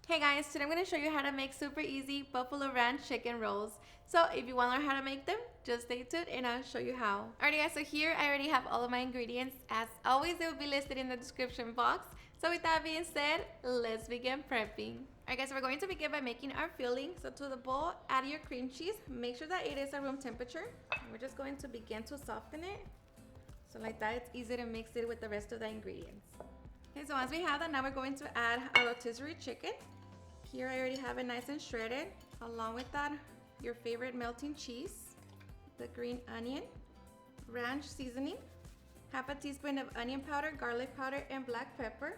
Hey guys, today I'm going to show you how to make super easy buffalo ranch chicken rolls. So if you want to learn how to make them, just stay tuned and I'll show you how. Alright guys, so here I already have all of my ingredients. As always, they will be listed in the description box. So with that being said, let's begin prepping. Alright guys, so we're going to begin by making our filling. So to the bowl, add your cream cheese. Make sure that it is at room temperature. We're just going to begin to soften it. So like that, it's easy to mix it with the rest of the ingredients. Okay, so once we have that, now we're going to add our rotisserie chicken. Here I already have it nice and shredded. Along with that, your favorite melting cheese, the green onion, ranch seasoning, half a teaspoon of onion powder, garlic powder, and black pepper,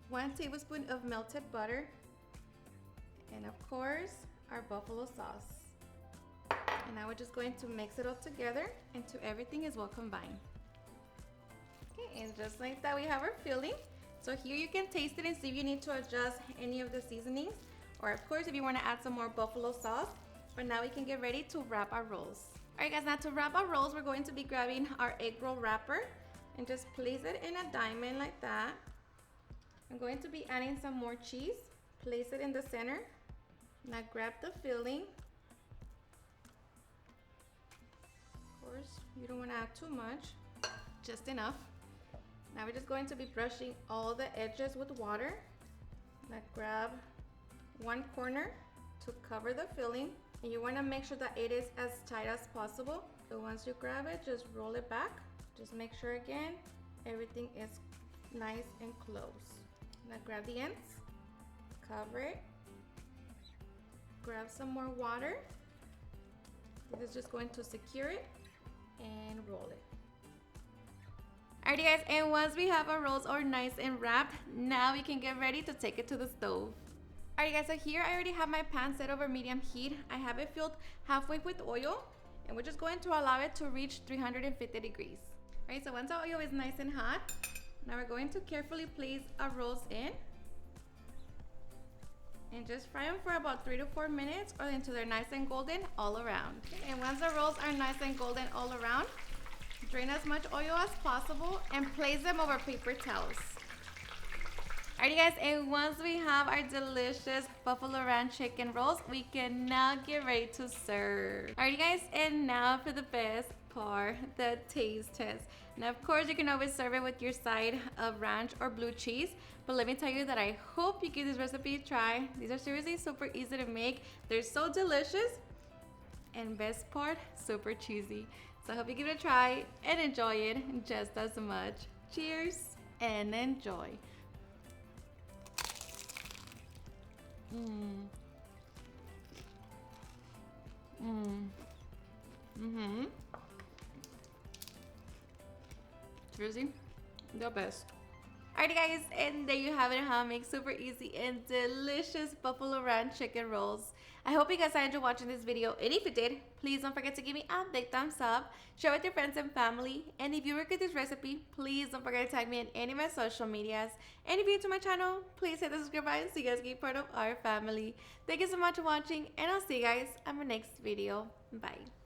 1 tablespoon of melted butter, and of course, our buffalo sauce. And now we're just going to mix it all together until everything is well combined. Okay, and just like that, we have our filling. So here you can taste it and see if you need to adjust any of the seasonings, or of course if you want to add some more buffalo sauce. But now we can get ready to wrap our rolls. Alright guys, now to wrap our rolls, we're going to be grabbing our egg roll wrapper and just place it in a diamond like that. I'm going to be adding some more cheese. Place it in the center. Now grab the filling. Of course, you don't want to add too much, just enough. Now we're just going to be brushing all the edges with water. Now grab one corner to cover the filling, and you want to make sure that it is as tight as possible. So once you grab it, just roll it back. Just make sure again everything is nice and close. Now grab the ends, cover it, grab some more water. This is just going to secure it and roll it. Alrighty guys, and once we have our rolls all nice and wrapped, now we can get ready to take it to the stove. Alright guys, so here I already have my pan set over medium heat. I have it filled halfway with oil, and we're just going to allow it to reach 350 degrees. Alright, so once our oil is nice and hot, now we're going to carefully place our rolls in and just fry them for about 3 to 4 minutes or until they're nice and golden all around. Okay, and once the rolls are nice and golden all around, drain as much oil as possible and place them over paper towels. Alrighty guys, and once we have our delicious buffalo ranch chicken rolls, we can now get ready to serve. Alrighty guys, and now for the best part, the taste test. Now of course you can always serve it with your side of ranch or blue cheese, but let me tell you that I hope you give this recipe a try. These are seriously super easy to make. They're so delicious, and best part, super cheesy. So I hope you give it a try and enjoy it just as much. Cheers and enjoy. Seriously, the best. Alrighty guys, and there you have it, how to make super easy and delicious buffalo ranch chicken rolls. I hope you guys enjoyed watching this video, and if you did, please don't forget to give me a big thumbs up, share with your friends and family, and if you work with this recipe, please don't forget to tag me in any of my social medias. And if you're new to my channel, please hit the subscribe button so you guys can be part of our family. Thank you so much for watching, and I'll see you guys on my next video. Bye.